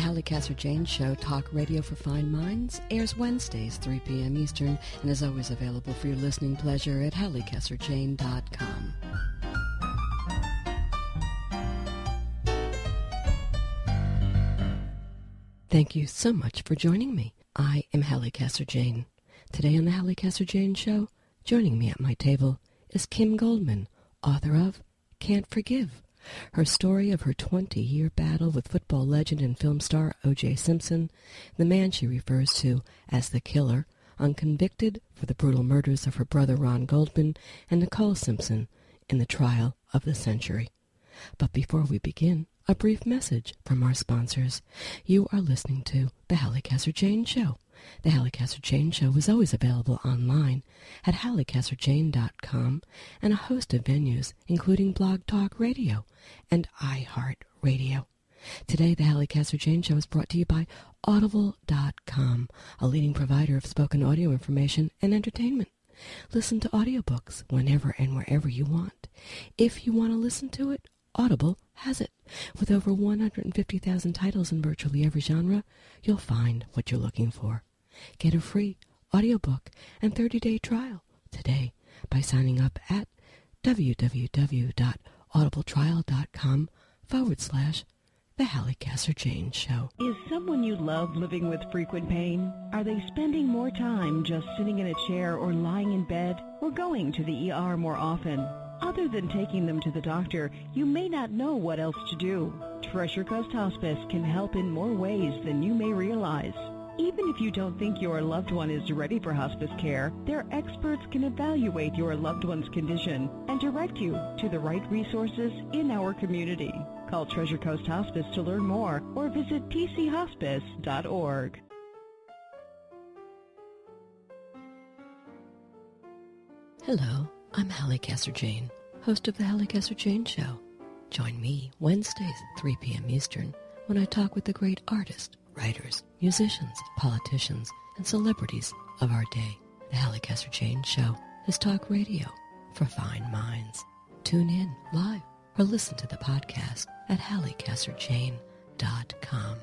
Halli Casser-Jayne Show, talk radio for fine minds, airs Wednesdays, 3 p.m. Eastern, and is always available for your listening pleasure at HalliCasser-Jayne.com. Thank you so much for joining me. I am Halli Casser-Jayne. Today on the Halli Casser-Jayne Show, joining me at my table is Kim Goldman, author of Can't Forgive, her story of her 20-year battle with football legend and film star O.J. Simpson, the man she refers to as the killer, unconvicted for the brutal murders of her brother Ron Goldman and Nicole Simpson in the trial of the century. But before we begin, a brief message from our sponsors. You are listening to the Halli Casser-Jayne Show. The Halli Casser-Jayne Show is always available online at HalliCasser-Jayne.com and a host of venues, including Blog Talk Radio and iHeart Radio. Today, the Halli Casser-Jayne Show is brought to you by Audible.com, a leading provider of spoken audio information and entertainment. Listen to audiobooks whenever and wherever you want. If you want to listen to it, Audible has it. With over 150,000 titles in virtually every genre, you'll find what you're looking for. Get a free audiobook and 30-day trial today by signing up at www.audibletrial.com/The Halli Casser-Jayne Show. Is someone you love living with frequent pain? Are they spending more time just sitting in a chair or lying in bed or going to the ER more often? Other than taking them to the doctor, you may not know what else to do. Treasure Coast Hospice can help in more ways than you may realize. Even if you don't think your loved one is ready for hospice care, their experts can evaluate your loved one's condition and direct you to the right resources in our community. Call Treasure Coast Hospice to learn more or visit tchospice.org. Hello, I'm Halli Casser-Jayne, host of the Halli Casser-Jayne Show. Join me Wednesdays at 3 p.m. Eastern when I talk with the great artists, writers, musicians, politicians, and celebrities of our day. The Halli Casser-Jayne Show is talk radio for fine minds. Tune in live or listen to the podcast at HalliCasser-Jayne.com.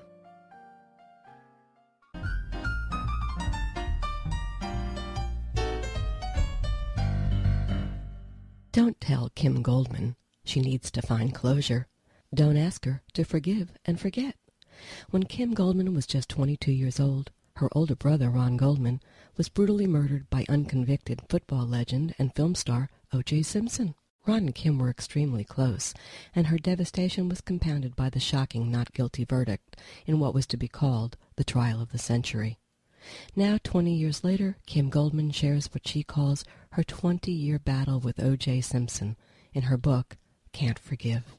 Don't tell Kim Goldman she needs to find closure. Don't ask her to forgive and forget. When Kim Goldman was just 22 years old, her older brother, Ron Goldman, was brutally murdered by unconvicted football legend and film star O.J. Simpson. Ron and Kim were extremely close, and her devastation was compounded by the shocking not guilty verdict in what was to be called the trial of the century. Now, 20 years later, Kim Goldman shares what she calls her 20-year battle with O.J. Simpson in her book, Can't Forgive.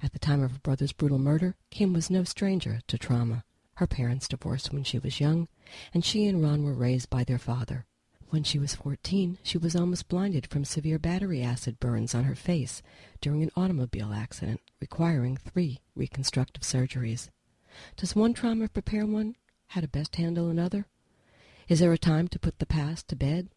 At the time of her brother's brutal murder, Kim was no stranger to trauma. Her parents divorced when she was young, and she and Ron were raised by their father. When she was 14, she was almost blinded from severe battery acid burns on her face during an automobile accident, requiring 3 reconstructive surgeries. Does one trauma prepare one how to best handle another? Is there a time to put the past to bed?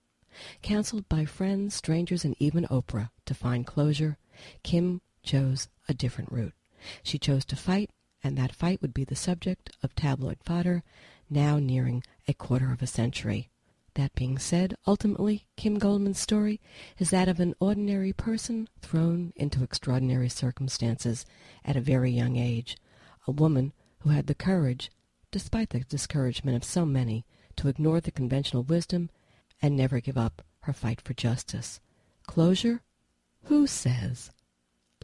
Counseled by friends, strangers, and even Oprah to find closure, Kim chose a different route. She chose to fight, and that fight would be the subject of tabloid fodder, now nearing a quarter of a century. That being said, ultimately, Kim Goldman's story is that of an ordinary person thrown into extraordinary circumstances at a very young age, a woman who had the courage, despite the discouragement of so many, to ignore the conventional wisdom and never give up her fight for justice. Closure? Who says?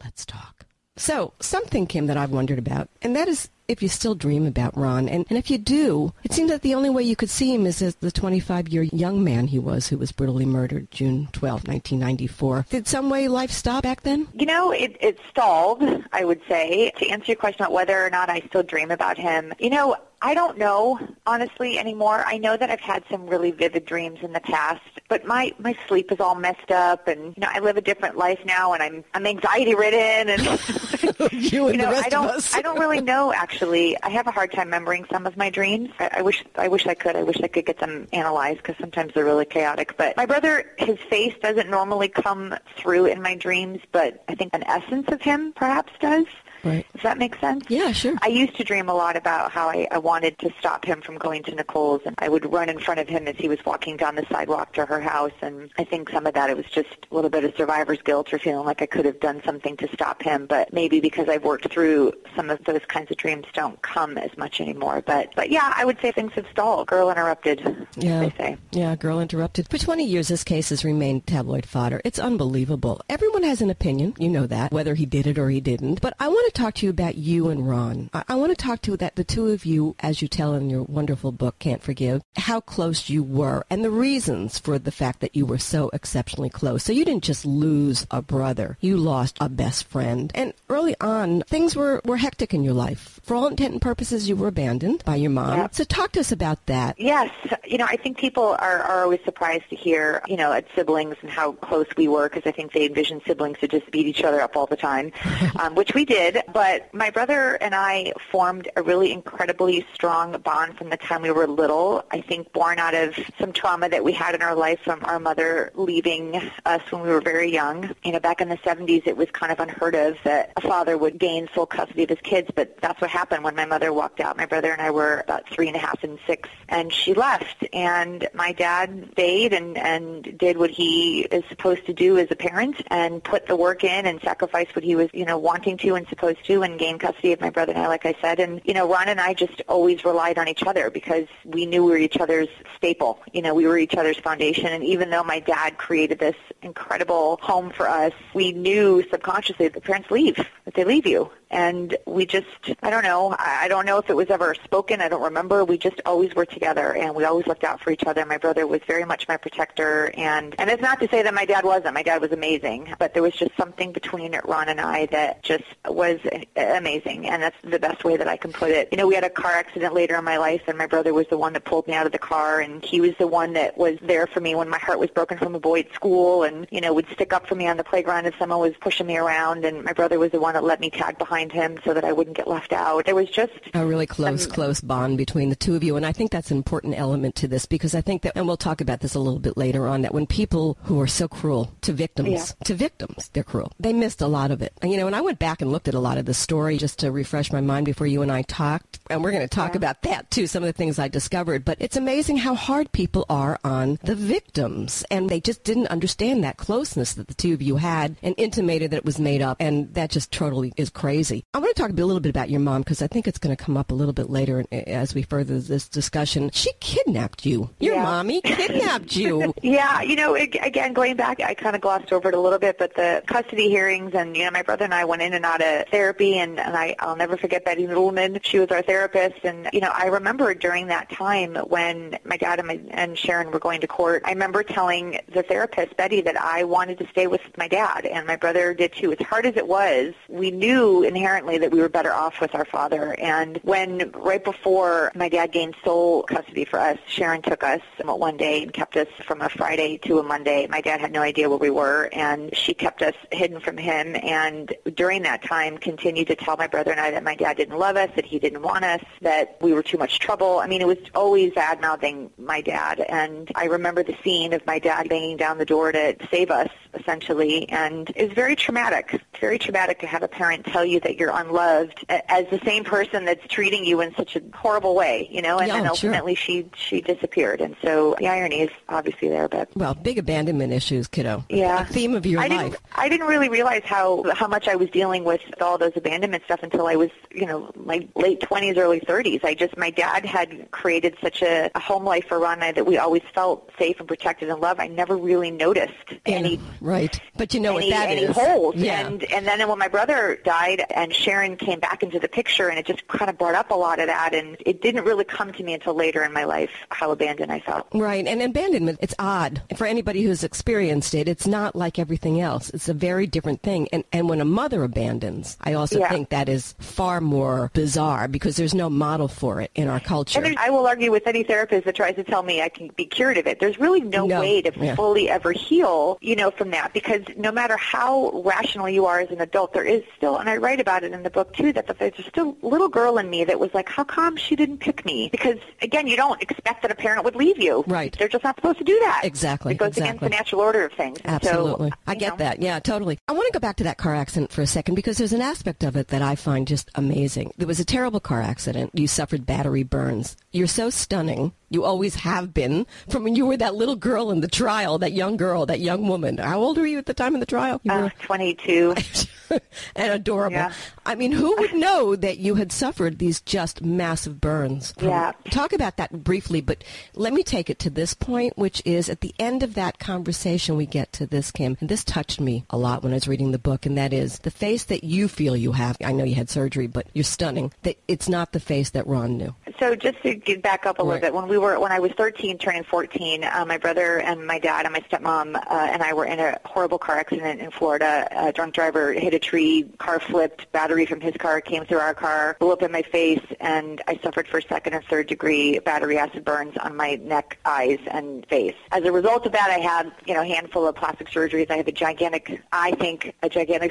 Let's talk. So, something, Kim, that I've wondered about, and that is if you still dream about Ron. And if you do, it seems that the only way you could see him is as the 25-year young man he was who was brutally murdered June 12, 1994. Did some way life stop back then? You know, it stalled, I would say. To answer your question about whether or not I still dream about him, you know, I don't know, honestly, anymore. I know that I've had some really vivid dreams in the past, but my sleep is all messed up, and, you know, I live a different life now, and I'm anxiety-ridden, and, you know, I don't really know, actually. I have a hard time remembering some of my dreams. I wish I could. I wish I could get them analyzed, because sometimes they're really chaotic. But my brother, his face doesn't normally come through in my dreams, but I think an essence of him perhaps does. Right. Does that make sense? Yeah, sure. I used to dream a lot about how I wanted to stop him from going to Nicole's, and I would run in front of him as he was walking down the sidewalk to her house, and I think some of that, it was just a little bit of survivor's guilt or feeling like I could have done something to stop him, but maybe because I've worked through some of those kinds of dreams don't come as much anymore. But yeah, I would say things have stalled. Girl interrupted, they say. Yeah, girl interrupted. For 20 years, this case has remained tabloid fodder. It's unbelievable. Everyone has an opinion, you know that, whether he did it or he didn't. But I want to talk to you about you and Ron. I want to talk to you that the two of you, as you tell in your wonderful book, Can't Forgive, how close you were and the reasons for the fact that you were so exceptionally close. So you didn't just lose a brother. You lost a best friend. And early on, things were hectic in your life. For all intent and purposes, you were abandoned by your mom. Yep. So talk to us about that. Yes. I think people are always surprised to hear, at siblings and how close we were, because I think they envision siblings to just beat each other up all the time, which we did. But my brother and I formed a really incredibly strong bond from the time we were little. I think born out of some trauma that we had in our life from our mother leaving us when we were very young. Back in the 70s, it was kind of unheard of that a father would gain full custody of his kids, but that's what happened when my mother walked out. My brother and I were about 3.5 and 6, and she left. And my dad stayed and did what he is supposed to do as a parent and put the work in and sacrificed what he was, wanting to and supposed to, and gain custody of my brother and I, like I said. And, Ron and I just always relied on each other because we knew we were each other's staple. We were each other's foundation. And even though my dad created this incredible home for us, we knew subconsciously that parents leave, that they leave you. And we just, I don't know if it was ever spoken. I don't remember. We just always were together, and we always looked out for each other. My brother was very much my protector, and it's not to say that my dad wasn't. My dad was amazing, but there was just something between Ron and I that just was amazing, and that's the best way that I can put it. We had a car accident later in my life, and my brother was the one that pulled me out of the car, and he was the one that was there for me when my heart was broken from a boy at school, and, would stick up for me on the playground if someone was pushing me around, and my brother was the one that let me tag behind him so that I wouldn't get left out. There was just a really close bond between the two of you, and I think that's an important element to this, because I think that, and we'll talk about this a little bit later on, that when people who are so cruel to victims, they're cruel. They missed a lot of it. And, and I went back and looked at a lot of the story just to refresh my mind before you and I talked, and we're going to talk about that too, some of the things I discovered. But it's amazing how hard people are on the victims, and they just didn't understand that closeness that the two of you had and intimated that it was made up, and that just totally is crazy. I want to talk a little bit about your mom, because I think it's going to come up a little bit later as we further this discussion. She kidnapped you. Your mommy kidnapped you. Yeah, again, going back, I kind of glossed over it a little bit, but the custody hearings, and, my brother and I went in and out of therapy, and I'll never forget Betty Noodleman. She was our therapist, and, I remember during that time when my dad and Sharon were going to court, I remember telling the therapist, Betty, that I wanted to stay with my dad, and my brother did too. As hard as it was, we knew inherently that we were better off with our father. And when, right before my dad gained sole custody for us, Sharon took us one day and kept us from a Friday to a Monday. My dad had no idea where we were, and she kept us hidden from him, and during that time continued to tell my brother and I that my dad didn't love us, that he didn't want us, that we were too much trouble. I mean, it was always bad-mouthing my dad. And I remember the scene of my dad banging down the door to save us, essentially, and it was very traumatic. Very traumatic to have a parent tell you that you're unloved as the same person that's treating you in such a horrible way, and then ultimately she disappeared. And so the irony is obviously there, but... Well, big abandonment issues, kiddo. Yeah. A theme of your life. I didn't really realize how much I was dealing with all those abandonment stuff until I was, my late 20s, early 30s. My dad had created such a home life for Ron and I that we always felt safe and protected and loved. I never really noticed any... Right. But you know what that is. Any holes. Yeah. And then when my brother died and Sharon came back into the picture, and it just kind of brought up a lot of that, and it didn't really come to me until later in my life how abandoned I felt. Right. And abandonment, it's odd. For anybody who's experienced it, it's not like everything else. It's a very different thing. And when a mother abandons, I also think that is far more bizarre, because there's no model for it in our culture. And I will argue with any therapist that tries to tell me I can be cured of it. There's really no way to fully ever heal, from that, because no matter how rational you are as an adult, there is still, and I write about it in the book too, that there's still a little girl in me that was like, how come she didn't pick me? Because, again, you don't expect that a parent would leave you. Right. They're just not supposed to do that. Exactly. It goes against the natural order of things. Absolutely. So, I get that. Yeah, totally. I want to go back to that car accident for a second, because there's an aspect of it that I find just amazing. There was a terrible car accident. You suffered battery burns. You're so stunning. You always have been from when you were that little girl in the trial, that young girl, that young woman. How old were you at the time of the trial? You were 22. And adorable. Yeah. I mean, who would know that you had suffered these just massive burns? Yeah. Talk about that briefly, but let me take it to this point, which is at the end of that conversation we get to this, Kim, and this touched me a lot when I was reading the book, and that is the face that you feel you have. I know you had surgery, but you're stunning. That it's not the face that Ron knew. So just to get back up a little bit, when I was 13, turning 14, my brother and my dad and my stepmom and I were in a horrible car accident in Florida. A drunk driver hit a tree, car flipped, battery from his car came through our car, blew up in my face, and I suffered first, second, and third degree battery acid burns on my neck, eyes, and face. As a result of that, I had a handful of plastic surgeries. I have a gigantic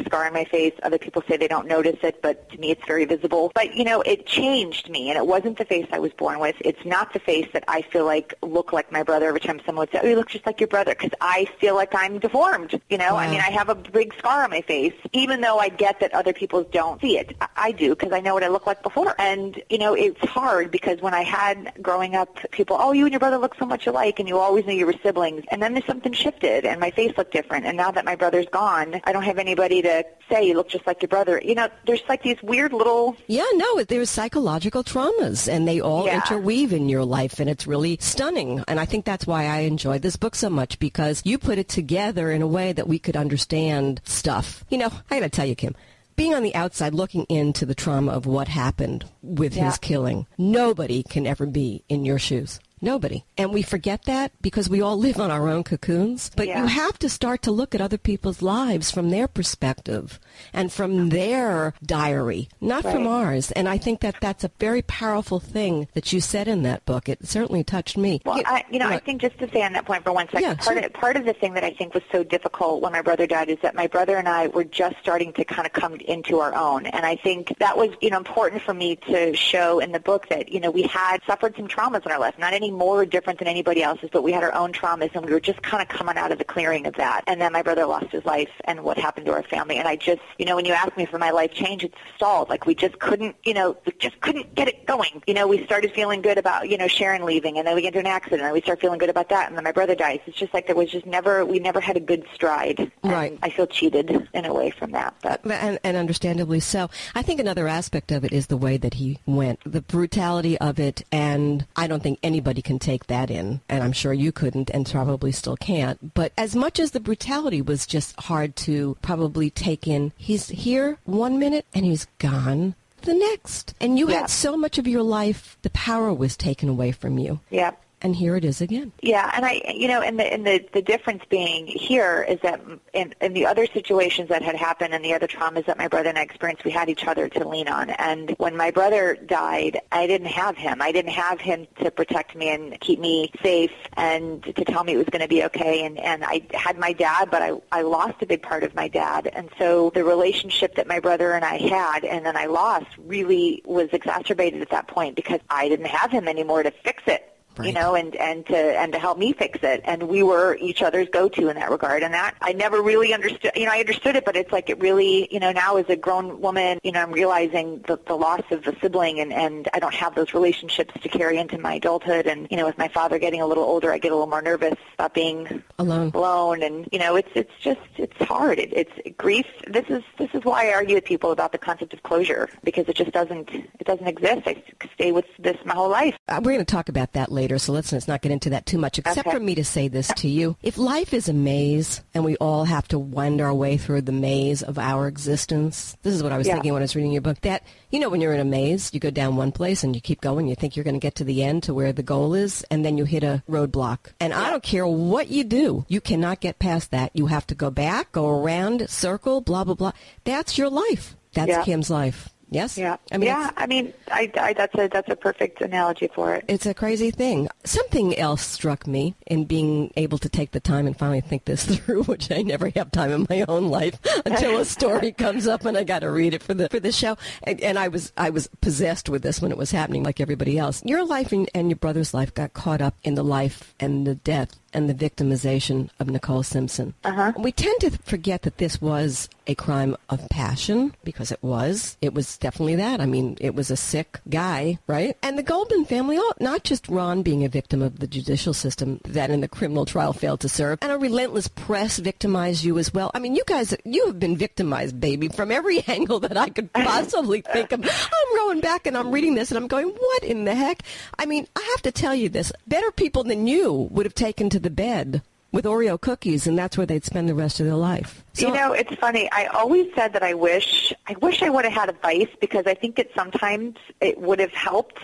scar on my face. Other people say they don't notice it, but to me it's very visible. But, it changed me, and it wasn't the face I was born with. It's not the face that I feel like look like my brother. Every time someone would say, oh, you look just like your brother, because I feel like I'm deformed. Wow. I mean, I have a big scar on my face, even though I get that other people don't see it. I do, because I know what I look like before. And, it's hard because when I had growing up people, oh, you and your brother look so much alike, and you always knew you were siblings. And then something shifted, and my face looked different. And now that my brother's gone, I don't have anybody to say you look just like your brother. There's like these weird little... Yeah, no, there's psychological traumas, and they all interweave in your life, and it's really stunning. And I think that's why I enjoyed this book so much, because you put it together in a way that we could understand stuff. I got to tell you, Kim, being on the outside looking into the trauma of what happened with his killing, nobody can ever be in your shoes. Nobody. And we forget that because we all live on our own cocoons. But you have to start to look at other people's lives from their perspective and from their diary, not from ours. And I think that that's a very powerful thing that you said in that book. It certainly touched me. Well, I think just to stay on that point for 1 second, part of the thing that I think was so difficult when my brother died is that my brother and I were just starting to kind of come into our own. And I think that was, important for me to show in the book that, we had suffered some traumas in our life, not any more different than anybody else's, but we had our own traumas, and we were just kind of coming out of the clearing of that. And then my brother lost his life, and what happened to our family. And I just, when you asked me for my life change, it stalled. Like we just couldn't, get it going. We started feeling good about, Sharon leaving, and then we get into an accident, and we start feeling good about that, and then my brother dies. It's just like there was just we never had a good stride. And I feel cheated in a way from that. But. And understandably so. I think another aspect of it is the way that he went, the brutality of it, and I don't think anybody can take that in, and I'm sure you couldn't and probably still can't. But as much as the brutality was just hard to probably take in, he's here 1 minute and he's gone the next. And you had so much of your life, the power was taken away from you. Yeah. And here it is again. Yeah, and and the difference being here is that in the other situations that had happened and the other traumas that my brother and I experienced, we had each other to lean on. And when my brother died, I didn't have him. I didn't have him to protect me and keep me safe and to tell me it was going to be okay. And I had my dad, but I lost a big part of my dad. And so the relationship that my brother and I had and then I lost really was exacerbated at that point because I didn't have him anymore to fix it. Right. And to help me fix it. And we were each other's go-to in that regard. And that I never really understood. I understood it, but it's like it really, now as a grown woman, I'm realizing the loss of a sibling and I don't have those relationships to carry into my adulthood. And, with my father getting a little older, I get a little more nervous about being alone. And, it's hard. It's grief. This is why I argue with people about the concept of closure, because it just doesn't exist. I stay with this my whole life. We're going to talk about that later. So let's not get into that too much, except for me to say this to you. If life is a maze and we all have to wend our way through the maze of our existence, this is what I was thinking when I was reading your book, that, when you're in a maze, you go down one place and you keep going, you think you're going to get to the end to where the goal is, and then you hit a roadblock. And I don't care what you do, you cannot get past that. You have to go back, go around, circle, blah, blah, blah. That's your life. That's Kim's life. Yes? Yeah. That's a perfect analogy for it. It's a crazy thing. Something else struck me in being able to take the time and finally think this through, which I never have time in my own life until a story comes up and I got to read it for the show. And I was possessed with this when it was happening, like everybody else. Your life and your brother's life got caught up in the life and the death and the victimization of Nicole Simpson. Uh-huh. We tend to forget that this was a crime of passion, because it was. It was definitely that. I mean, it was a sick guy, right? And the Goldman family, not just Ron being a victim of the judicial system that in the criminal trial failed to serve, and a relentless press victimized you as well. I mean, you guys, you have been victimized, baby, from every angle that I could possibly think of. I'm going back and I'm reading this and I'm going, what in the heck? I mean, I have to tell you this. Better people than you would have taken to the bed with Oreo cookies, and that's where they'd spend the rest of their life. So, you know, it's funny. I always said that I wish I would have had advice, because I think that sometimes it would have helped.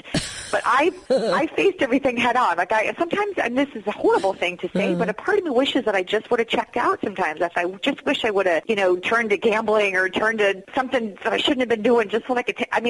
But I faced everything head on. Like sometimes, and this is a horrible thing to say, but a part of me wishes that I just would have checked out sometimes. If I just wish I would have, turned to gambling or turned to something that I shouldn't have been doing, just so I could. I'm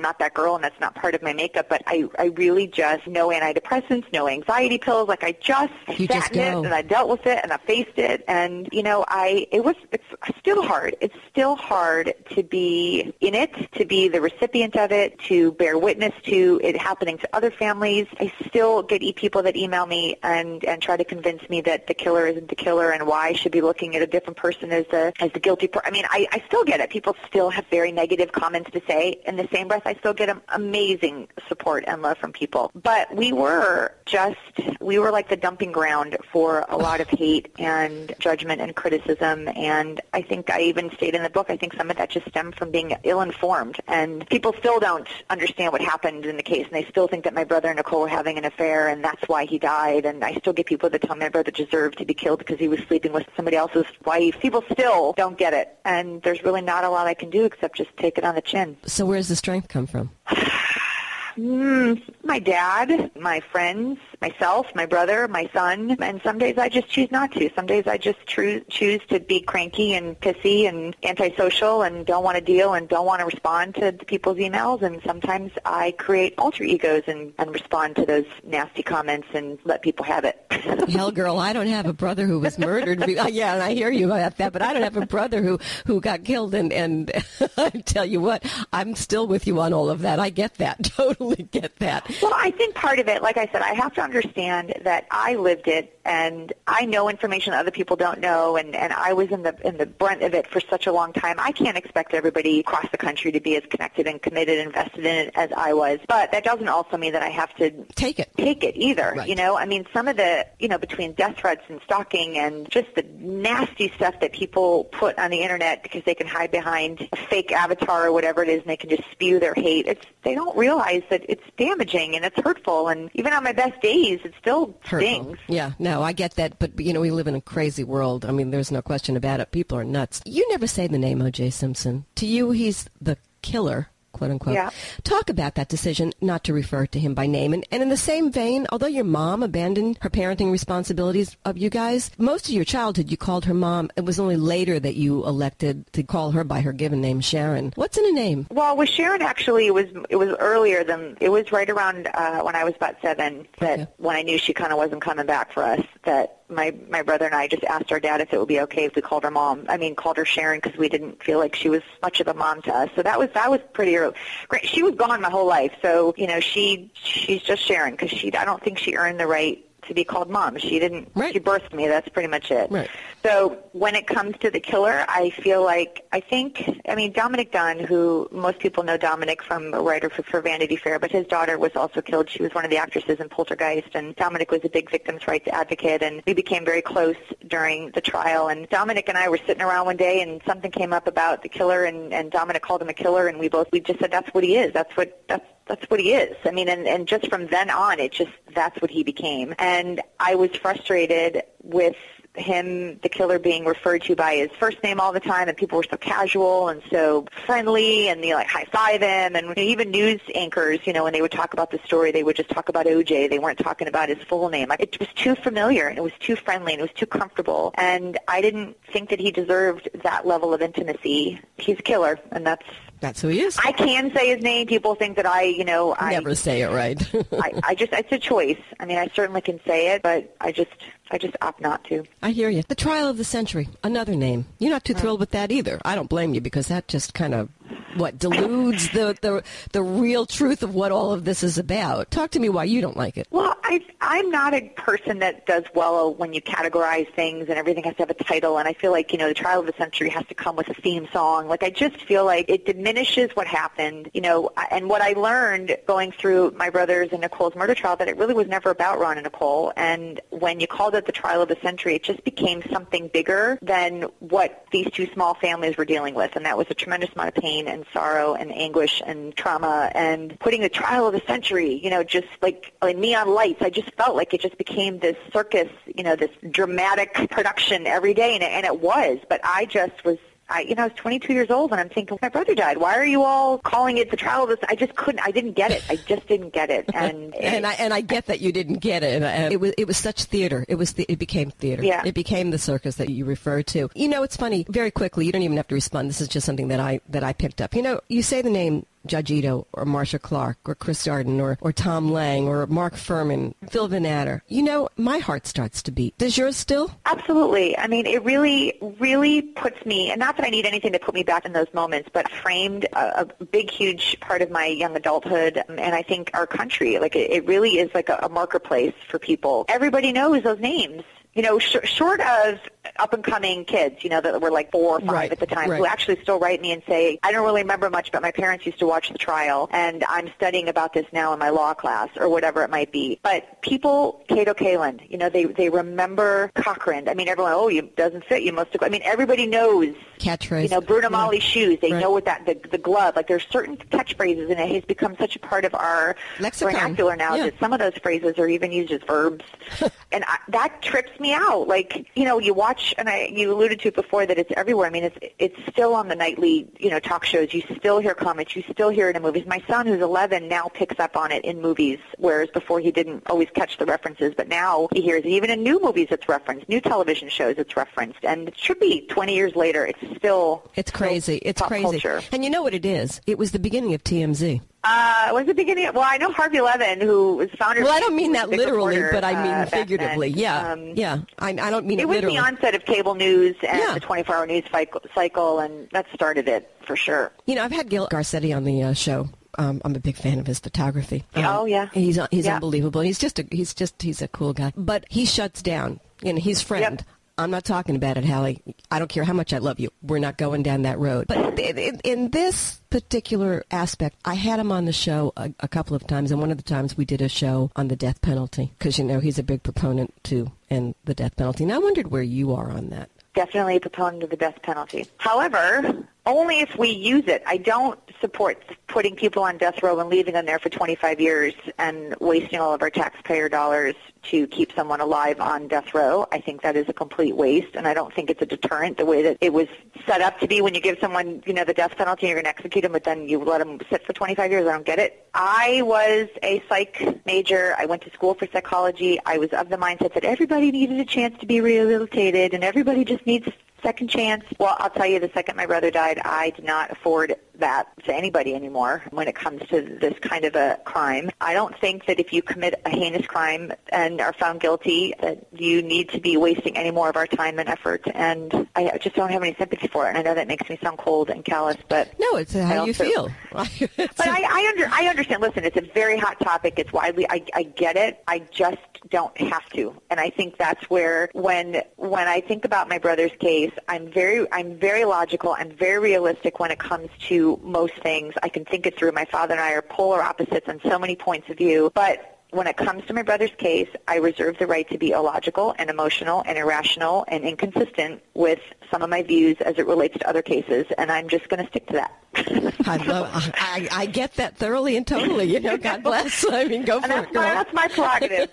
not that girl, and that's not part of my makeup. But I really just no antidepressants, no anxiety pills. Like I just sat in it and I dealt with it and I faced it, and it's still hard. It's still hard to be in it, to be the recipient of it, to bear witness to it happening to other families. I still get people that email me and try to convince me that the killer isn't the killer, and why I should be looking at a different person as the guilty person. I mean, I still get it. People still have very negative comments to say. In the same breath, I still get amazing support and love from people. But we were like the dumping ground for a lot of hate and judgment and criticism. And I think I even stated in the book, I think some of that just stemmed from being ill-informed. And people still don't understand what happened in the case, and they still think that my brother and Nicole were having an affair, and that's why he died. And I still get people that tell me my brother deserved to be killed because he was sleeping with somebody else's wife. People still don't get it. And there's really not a lot I can do except just take it on the chin. So where does the strength come from? My dad, my friends, myself, my brother, my son, and some days I just choose not to. Some days I just choose to be cranky and pissy and antisocial and don't want to deal and don't want to respond to people's emails, and sometimes I create alter egos and respond to those nasty comments and let people have it. Hell, girl, I don't have a brother who was murdered. Yeah, and I hear you about that, but I don't have a brother who got killed, and I tell you what, I'm still with you on all of that. I get that, totally get that. Well, I think part of it, like I said, I have to understand that I lived it, and I know information that other people don't know, and I was in the brunt of it for such a long time. I can't expect everybody across the country to be as connected and committed and invested in it as I was, but that doesn't also mean that I have to take it either. Right. I mean, some of the, between death threats and stalking and just the nasty stuff that people put on the internet because they can hide behind a fake avatar or whatever it is, and they can just spew their hate. They don't realize that it's damaging and it's hurtful, and even on my best days, it still stings. Yeah, no, I get that, but we live in a crazy world. I mean, there's no question about it. People are nuts. You never say the name O.J. Simpson. To you, he's the killer, quote unquote. Yeah. Talk about that decision not to refer to him by name. And in the same vein, although your mom abandoned her parenting responsibilities of you guys, most of your childhood you called her mom. It was only later that you elected to call her by her given name, Sharon. What's in a name? Well, with Sharon, actually, it was earlier than, it was right around when I was about 7, that when I knew she kind of wasn't coming back for us, that my brother and I just asked our dad if it would be okay if we called her called her Sharon, because we didn't feel like she was much of a mom to us. So that was pretty early. Great. She was gone my whole life, so she's just Sharon, because I don't think she earned the right to be called mom. She didn't. Right. She birthed me. That's pretty much it. Right. So when it comes to the killer, I think Dominic Dunn, who most people know Dominic from a writer for Vanity Fair, but his daughter was also killed. She was one of the actresses in Poltergeist, and Dominic was a big victims' rights advocate, and we became very close during the trial. And Dominic and I were sitting around one day, and something came up about the killer, and Dominic called him a killer, and we just said that's what he is. That's what he is. I mean, and just from then on, that's what he became. And I was frustrated with him, the killer, being referred to by his first name all the time, and people were so casual and so friendly, and they high-five him, and even news anchors, when they would talk about the story, they would just talk about OJ. They weren't talking about his full name. It was too familiar, and it was too friendly, and it was too comfortable, and I didn't think that he deserved that level of intimacy. He's a killer, and that's That's who he is. I can say his name. People think that I never say it right. it's a choice. I mean, I certainly can say it, but I just opt not to. I hear you. The trial of the century, another name. You're not too thrilled with that either. I don't blame you, because that just kind of, deludes the real truth of what all of this is about. Talk to me why you don't like it. Well, I'm not a person that does well when you categorize things and everything has to have a title, and I feel like, the trial of the century has to come with a theme song. Like, I just feel like it diminishes what happened, and what I learned going through my brother's and Nicole's murder trial, that it really was never about Ron and Nicole, and when you called it the trial of the century, it just became something bigger than what these two small families were dealing with, and that was a tremendous amount of pain and sorrow and anguish and trauma, and putting the trial of the century, just like neon lights, I just felt like it just became this circus, this dramatic production every day, and it was, but I just was, I was 22 years old, and I'm thinking, my brother died. Why are you all calling it the trial of this? I didn't get it. I just didn't get it. And I get that you didn't get it. It was such theater. It became theater. Yeah. It became the circus that you referred to. It's funny, very quickly, you don't even have to respond. This is just something that I picked up. You say the name Judge Ito or Marcia Clark or Chris Darden or Tom Lang or Mark Furman, Phil Vanatter. My heart starts to beat. Does yours still? Absolutely. I mean, it really, really puts me, and not that I need anything to put me back in those moments, but framed a big, huge part of my young adulthood, and I think our country. Like, it really is like a marker place for people. Everybody knows those names. Short of up-and-coming kids, that were like 4 or 5 at the time, who actually still write me and say, I don't really remember much, but my parents used to watch the trial, and I'm studying about this now in my law class, or whatever it might be. But people, Cato Kaeland, they remember Cochran. I mean, everyone, it doesn't fit, you must have, I mean, everybody knows. Catchphrase. Bruno Mali's shoes, they know what the glove, like there's certain catchphrases, and it has become such a part of our lexicon. Vernacular now that some of those phrases are even used as verbs. And that trips me out. Like, you watch, and you alluded to it before, that it's everywhere. I mean, it's still on the nightly, talk shows. You still hear comments. You still hear it in movies. My son, who's 11, now picks up on it in movies, whereas before he didn't always catch the references. But now he hears it. Even in new movies it's referenced, new television shows it's referenced. And it should be 20 years later. It's crazy. It's crazy. Culture. And you know what it is? It was the beginning of TMZ. Was the beginning of, I know Harvey Levin, who was founder. Well, I don't mean that literally, reporter, but I mean figuratively. Yeah. I don't mean it literally. It was the onset of cable news and the 24-hour news cycle, and that started it for sure. I've had Gil Garcetti on the show. I'm a big fan of his photography. He's unbelievable. He's a cool guy. But he shuts down. He's friend. Yep. I'm not talking about it, Halli. I don't care how much I love you. We're not going down that road. But in this particular aspect, I had him on the show a couple of times, and one of the times we did a show on the death penalty, because, he's a big proponent to end the death penalty. And I wondered where you are on that. Definitely a proponent of the death penalty. However, only if we use it. I don't support putting people on death row and leaving them there for 25 years and wasting all of our taxpayer dollars to keep someone alive on death row. I think that is a complete waste, and I don't think it's a deterrent the way that it was set up to be when you give someone, the death penalty and you're going to execute them, but then you let them sit for 25 years. I don't get it. I was a psych major. I went to school for psychology. I was of the mindset that everybody needed a chance to be rehabilitated, and everybody just needs a second chance. Well, I'll tell you, the second my brother died, I did not afford that to anybody anymore when it comes to this kind of a crime. I don't think that if you commit a heinous crime and are found guilty that you need to be wasting any more of our time and effort, and I just don't have any sympathy for it. And I know that makes me sound cold and callous, but no, it's how you feel. But I understand. Listen, it's a very hot topic. It's widely. I get it. I just don't have to. And I think that's where when I think about my brother's case, I'm very logical. I'm very realistic when it comes to most things. I can think it through. My father and I are polar opposites on so many points of view, but when it comes to my brother's case, I reserve the right to be illogical and emotional and irrational and inconsistent with some of my views as it relates to other cases, and I'm just going to stick to that. I get that thoroughly and totally. God bless. I mean, go for it, girl. That's my prerogative.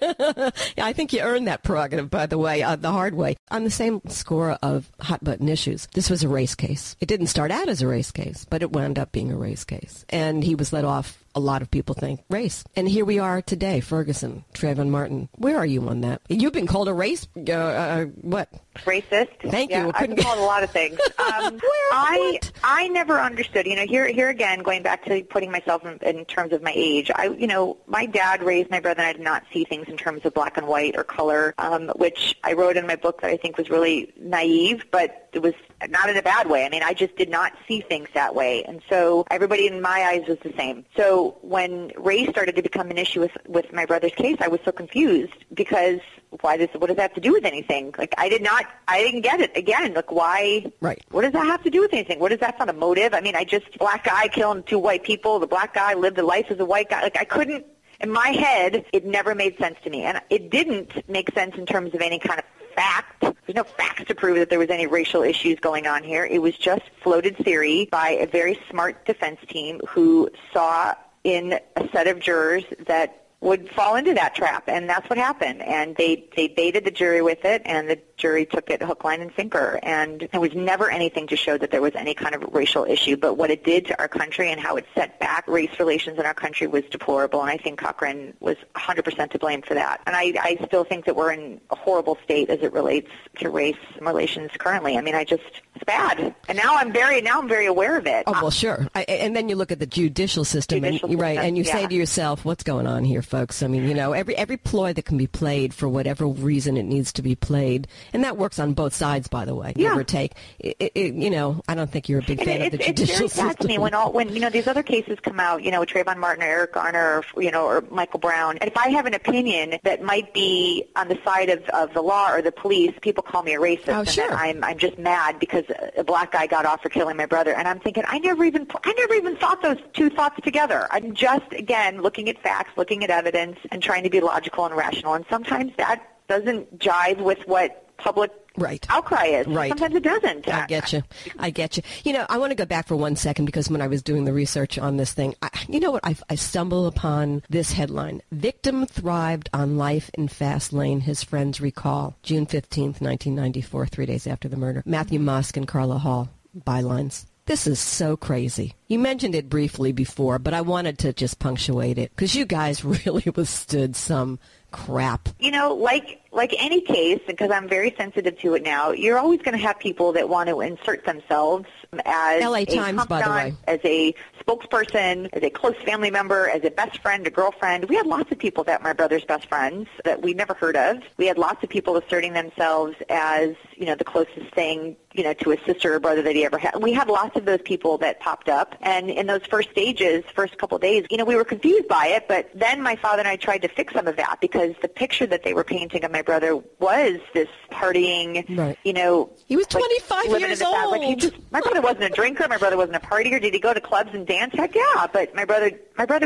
Yeah, I think you earned that prerogative, by the way, the hard way. On the same score of hot-button issues, this was a race case. It didn't start out as a race case, but it wound up being a race case. And he was let off a lot of people think, race. And here we are today, Ferguson, Trayvon Martin. Where are you on that? You've been called a race, what? Racist. Thank you. I've been called a lot of things. I never understood. Here again, going back to putting myself in terms of my age. My dad raised my brother, and I did not see things in terms of black and white or color, which I wrote in my book that I think was really naive, but it was not in a bad way. I mean, I just did not see things that way, and so everybody in my eyes was the same. So when race started to become an issue with my brother's case, I was so confused because what does that have to do with anything? Like, I didn't get it. Again, like, why? Right. What does that have to do with anything? What is that not a motive? I mean, black guy killing two white people. The black guy lived a life as a white guy. Like, I couldn't, in my head, it never made sense to me. And it didn't make sense in terms of any kind of fact. There's no facts to prove that there was any racial issues going on here. It was just floated theory by a very smart defense team who saw in a set of jurors that would fall into that trap, and that's what happened. And they baited the jury with it, and the jury took it hook, line, and sinker. And there was never anything to show that there was any kind of racial issue. But what it did to our country and how it set back race relations in our country was deplorable, and I think Cochran was 100% to blame for that. And I still think that we're in a horrible state as it relates to race relations currently. I mean, it's bad. And now I'm very aware of it. Oh, well, sure. And then you look at the judicial system, and you say to yourself, what's going on here, folks? I mean, every ploy that can be played for whatever reason it needs to be played, and that works on both sides, by the way, give or take. I don't think you're a big fan of the judicial system. It's very sad to me when these other cases come out, Trayvon Martin or Eric Garner or Michael Brown, and if I have an opinion that might be on the side of the law or the police, people call me a racist. Oh, sure. And I'm just mad because a black guy got off for killing my brother, and I'm thinking I never even thought those two thoughts together. I'm just, again, looking at facts, looking at evidence, and trying to be logical and rational. And sometimes that doesn't jive with what public outcry is. Right. Sometimes it doesn't. I get you. I want to go back for 1 second because when I was doing the research on this thing, I stumbled upon this headline. Victim thrived on life in fast lane, his friends recall. June 15th, 1994, 3 days after the murder. Matthew Musk and Carla Hall, bylines. This is so crazy. You mentioned it briefly before, but I wanted to just punctuate it because you guys really withstood some crap. Like any case, because I'm very sensitive to it now, you're always going to have people that want to insert themselves as LA Times, by the way, as a spokesperson, as a close family member, as a best friend, a girlfriend. We had lots of people that were my brother's best friends that we never heard of. We had lots of people asserting themselves as, the closest thing, to a sister or brother that he ever had. We had lots of those people that popped up. And in those first couple of days, we were confused by it. But then my father and I tried to fix some of that because the picture that they were painting of my brother was this partying, right. He was 25 years old. My brother wasn't a drinker. My brother wasn't a partier. Did he go to clubs and dance? Heck yeah. But my brother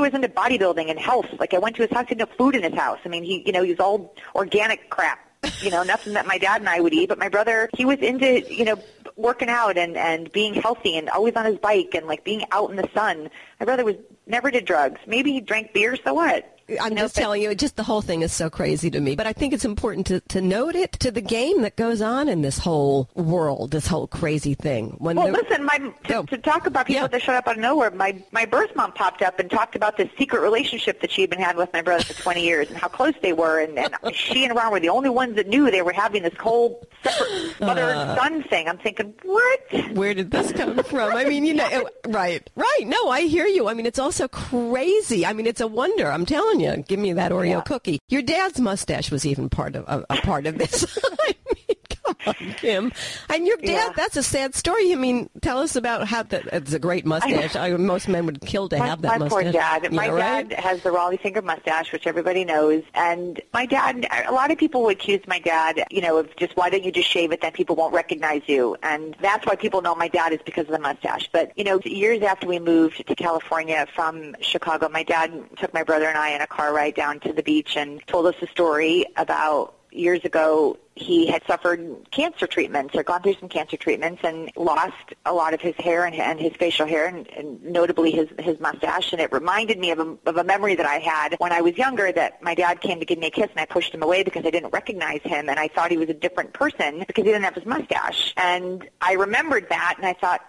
was into bodybuilding and health. Like, I went to his house, he had no food in his house. I mean, he was all organic crap. Nothing that my dad and I would eat. But my brother, he was into, working out and being healthy and always on his bike and, like, being out in the sun. My brother never did drugs. Maybe he drank beer, so what? I'm just telling you, just the whole thing is so crazy to me. But I think it's important to note it to the game that goes on in this whole world, this whole crazy thing. Listen, to talk about people that showed up out of nowhere, my birth mom popped up and talked about this secret relationship that she had been having with my brother for 20 years and how close they were. And she and Ron were the only ones that knew they were having this whole separate mother and son thing. I'm thinking, what? Where did this come from? I mean, right. No, I hear you. I mean, it's also crazy. I mean, it's a wonder. I'm telling you, give me that Oreo cookie. Your dad's mustache was even part of a part of this. I mean, come on, Kim. And your dad, that's a sad story. I mean, tell us about how it's a great mustache. Most men would kill to have that mustache. My poor dad. My dad has the Raleigh finger mustache, which everybody knows. And my dad, a lot of people would accuse my dad, of just, why don't you just shave it, then people won't recognize you. And that's why people know my dad is because of the mustache. But, years after we moved to California from Chicago, my dad took my brother and I in a car ride down to the beach and told us a story about years ago. He had suffered cancer treatments or gone through some cancer treatments and lost a lot of his hair and his facial hair and notably his mustache. And it reminded me of a memory that I had when I was younger, that my dad came to give me a kiss and I pushed him away because I didn't recognize him and I thought he was a different person because he didn't have his mustache. And I remembered that and I thought,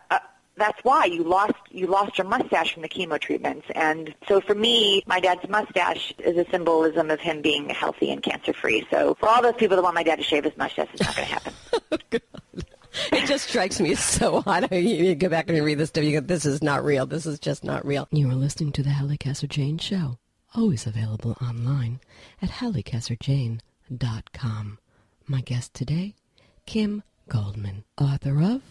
that's why you lost your mustache from the chemo treatments. And so for me, my dad's mustache is a symbolism of him being healthy and cancer-free. So for all those people that want my dad to shave his mustache, it's not going to happen. It just strikes me as so odd. You go back and read this stuff, you go, this is not real. This is just not real. You are listening to the Halli Casser-Jayne Show, always available online at HalliCasser-Jayne.com. My guest today, Kim Goldman, author of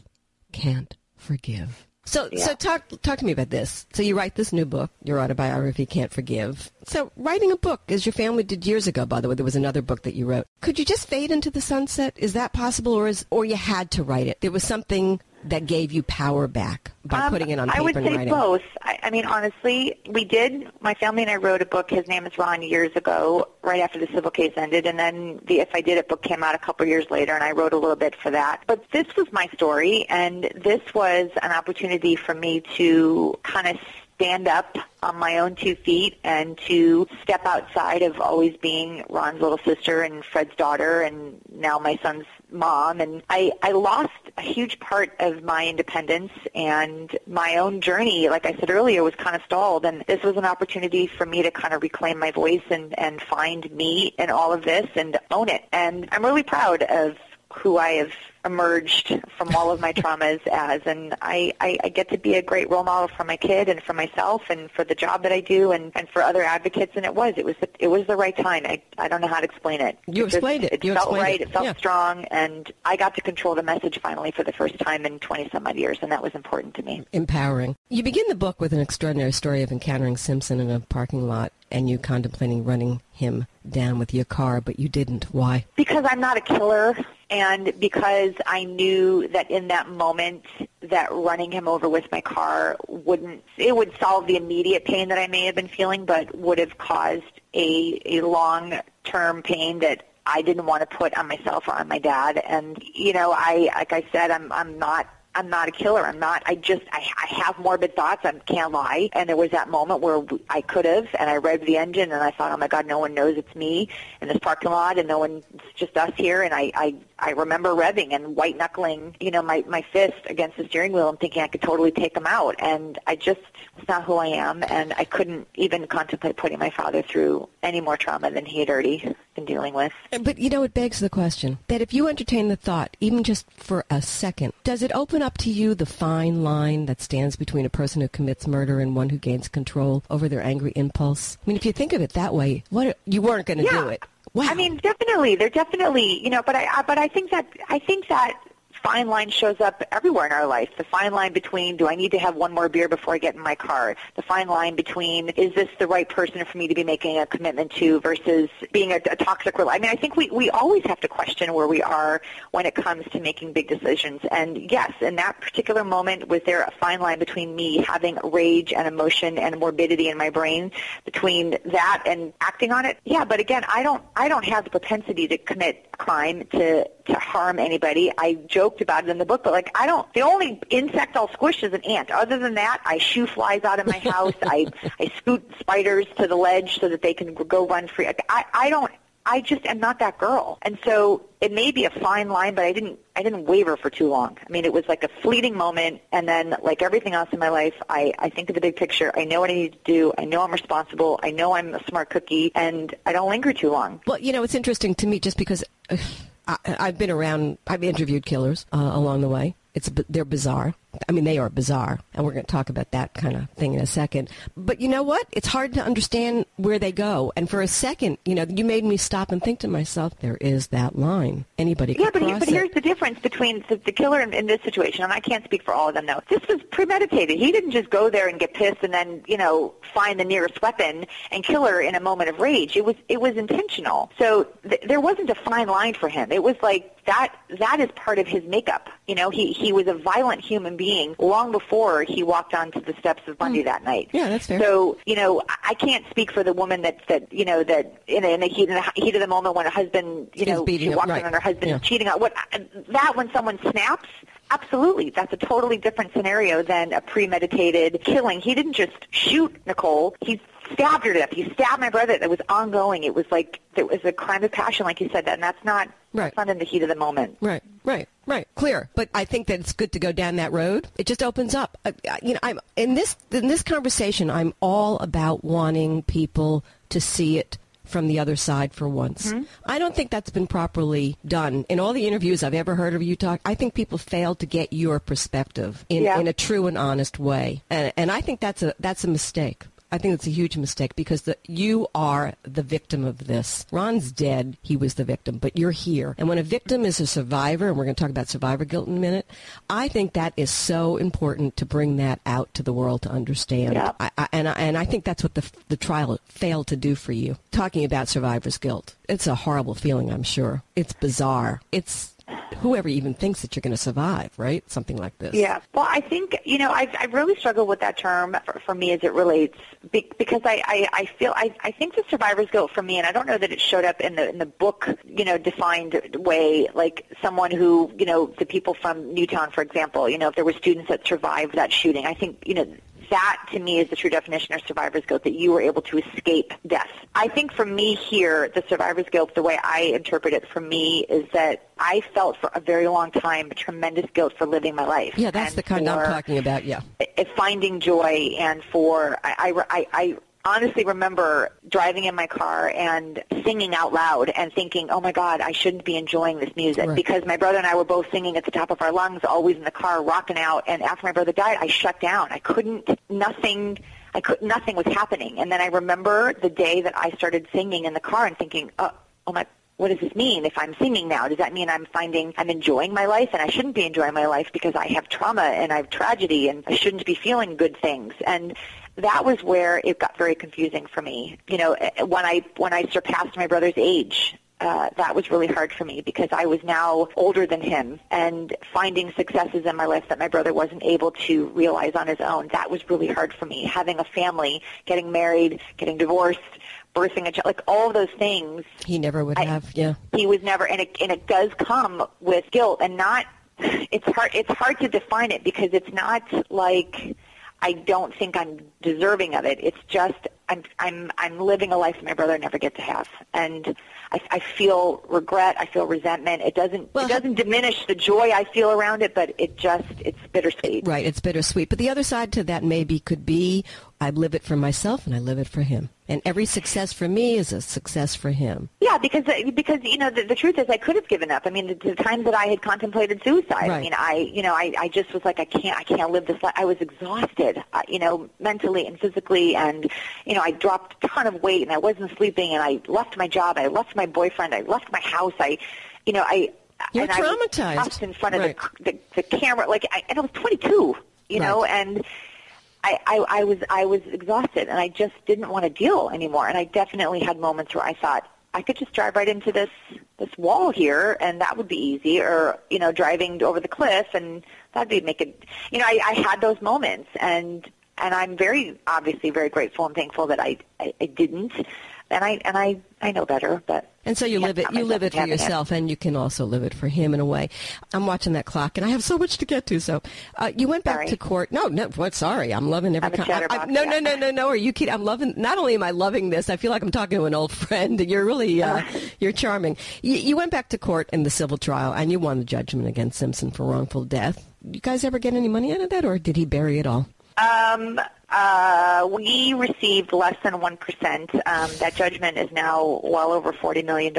Can't Forgive. So talk to me about this. So you write this new book, your autobiography, Can't Forgive. So writing a book, as your family did years ago, by the way, there was another book that you wrote. Could you just fade into the sunset? Is that possible, or you had to write it? There was something that gave you power back by putting it on paper and writing? I would say both. I mean, honestly, we did. My family and I wrote a book, His Name is Ron, years ago, right after the civil case ended, and then the If I Did It book came out a couple years later, and I wrote a little bit for that. But this was my story, and this was an opportunity for me to kind of stand up on my own 2 feet and to step outside of always being Ron's little sister and Fred's daughter and now my son's mom. And I lost a huge part of my independence, and my own journey, like I said earlier, was kind of stalled. And this was an opportunity for me to kind of reclaim my voice and find me in all of this and own it. And I'm really proud of who I have emerged from all of my traumas as, and I get to be a great role model for my kid and for myself and for the job that I do and for other advocates, and it was the right time. I don't know how to explain it. You explained it. It felt right. It felt strong, and I got to control the message finally for the first time in 20-some-odd years, and that was important to me. Empowering. You begin the book with an extraordinary story of encountering Simpson in a parking lot and you contemplating running him down with your car, but you didn't. Why? Because I'm not a killer, and because I knew that in that moment that running him over with my car would solve the immediate pain that I may have been feeling, but would have caused a long-term pain that I didn't want to put on myself or on my dad. And, like I said, I'm not a killer. I have morbid thoughts. I can't lie. And there was that moment where I could have, and I revved the engine, and I thought, oh my God, no one knows it's me in this parking lot, and it's just us here. And I remember revving and white knuckling, my fist against the steering wheel and thinking I could totally take him out. And it's not who I am. And I couldn't even contemplate putting my father through any more trauma than he had already been dealing with. But, it begs the question that if you entertain the thought, even just for a second, does it open up to you the fine line that stands between a person who commits murder and one who gains control over their angry impulse? I mean, if you think of it that way, you weren't going to do it. Wow. I mean, definitely. They're definitely, but I think that fine line shows up everywhere in our life. The fine line between, do I need to have one more beer before I get in my car? The fine line between, is this the right person for me to be making a commitment to versus being a toxic relationship? I mean, I think we always have to question where we are when it comes to making big decisions. And yes, in that particular moment, was there a fine line between me having rage and emotion and morbidity in my brain, between that and acting on it? Yeah, but again, I don't have the propensity to commit crime, to harm anybody. I joked about it in the book, but the only insect I'll squish is an ant. Other than that, I shoo flies out of my house. I scoot spiders to the ledge so that they can go run free. I just am not that girl. And so it may be a fine line, but I didn't waver for too long. I mean, it was like a fleeting moment, and then like everything else in my life, I think of the big picture. I know what I need to do. I know I'm responsible. I know I'm a smart cookie, and I don't linger too long. Well, it's interesting to me just because I've been around, I've interviewed killers along the way. They're bizarre. I mean, they are bizarre, and we're going to talk about that kind of thing in a second. But you know what? It's hard to understand where they go. And for a second, you made me stop and think to myself, there is that line. Anybody could cross it. But here's the difference between the killer in this situation, and I can't speak for all of them, though. This was premeditated. He didn't just go there and get pissed and then, find the nearest weapon and kill her in a moment of rage. It was intentional. So there wasn't a fine line for him. It was like that is part of his makeup. He was a violent human being long before he walked onto the steps of Bundy that night. Yeah, that's fair. So, I can't speak for the woman that in the heat of the moment when her husband, she walks in and her husband is cheating on when someone snaps. Absolutely. That's a totally different scenario than a premeditated killing. He didn't just shoot Nicole. He stabbed her to death. He stabbed my brother. That was ongoing. It was like there was a crime of passion, like you said, and that's not in the heat of the moment. Right. Clear. But I think that it's good to go down that road. It just opens up. I'm in this conversation. I'm all about wanting people to see it from the other side for once. Mm-hmm. I don't think that's been properly done. In all the interviews I've ever heard of you talk, I think people failed to get your perspective in a true and honest way. And I think that's a mistake. I think it's a huge mistake because you are the victim of this. Ron's dead. He was the victim, but you're here. And when a victim is a survivor, and we're going to talk about survivor guilt in a minute, I think that is so important to bring that out to the world to understand. Yeah. And I think that's what the trial failed to do for you. Talking about survivor's guilt, it's a horrible feeling, I'm sure. It's bizarre. It's whoever even thinks that you're going to survive, right? Something like this. Yeah. Well, I think, I've really struggled with that term for me as it relates because I think the survivor's guilt for me, and I don't know that it showed up in the book, defined way, like someone who, the people from Newtown, for example, if there were students that survived that shooting, I think, that to me is the true definition of survivor's guilt, that you were able to escape death. I think for me here, the survivor's guilt, the way I interpret it for me is that I felt for a very long time tremendous guilt for living my life. Yeah, that's the kind I'm talking about, yeah. Finding joy and for, I honestly remember driving in my car and singing out loud and thinking, oh, my God, I shouldn't be enjoying this music. Right. Because my brother and I were both singing at the top of our lungs, always in the car, rocking out. And after my brother died, I shut down. Nothing was happening. And then I remember the day that I started singing in the car and thinking, oh my, what does this mean if I'm singing now? Does that mean I'm enjoying my life? And I shouldn't be enjoying my life because I have trauma and I have tragedy and I shouldn't be feeling good things. And that was where it got very confusing for me. When I surpassed my brother's age, that was really hard for me because I was now older than him and finding successes in my life that my brother wasn't able to realize on his own. That was really hard for me. Having a family, getting married, getting divorced, birthing a child, like all of those things. He never would have, yeah. He was never, and it does come with guilt and not, it's hard to define it because it's not like I don't think I'm deserving of it. It's just I'm living a life that my brother never get to have, and I feel regret. I feel resentment. It doesn't diminish the joy I feel around it, but it's bittersweet. Right, it's bittersweet. But the other side to that could be I live it for myself and I live it for him. And every success for me is a success for him. Yeah, because the truth is I could have given up. I mean, the times that I had contemplated suicide. Right. I mean, I just was like, I can't live this life. I was exhausted, mentally and physically, and I dropped a ton of weight, and I wasn't sleeping, and I left my job, I left my boyfriend, I left my house, You're and traumatized. I was in front of the camera, and I was 22, and I was exhausted, and I just didn't want to deal anymore. And I definitely had moments where I thought I could just drive right into this wall here, and that would be easy, or driving over the cliff, and that'd make it. I had those moments, and I'm obviously very grateful and thankful that I didn't. And I know better, but and so you live it for yourself, and you can also live it for him in a way. I'm watching that clock, and I have so much to get to. So you went back to court. No, what? Sorry, I'm loving every. No. Are you kidding? I'm loving. Not only am I loving this, I feel like I'm talking to an old friend. You're really you're charming. You went back to court in the civil trial, and you won the judgment against Simpson for wrongful death. You guys ever get any money out of that, or did he bury it all? We received less than 1%. That judgment is now well over $40 million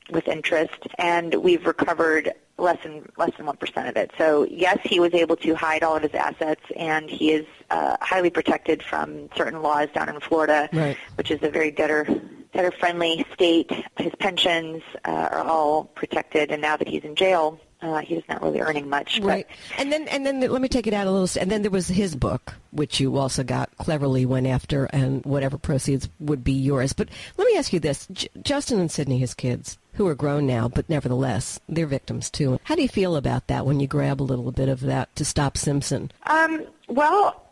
with interest, and we've recovered less than 1% of it. So yes, he was able to hide all of his assets, and he is highly protected from certain laws down in Florida, right, which is a very debtor-friendly state. His pensions are all protected, and now that he's in jail, he's not really earning much. Right. And then let me take it out a little. And then there was his book, which you also cleverly went after, and whatever proceeds would be yours. But let me ask you this. Justin and Sydney, his kids, who are grown now, but nevertheless, they're victims too. How do you feel about that when you grab a little bit of that to stop Simpson? Well,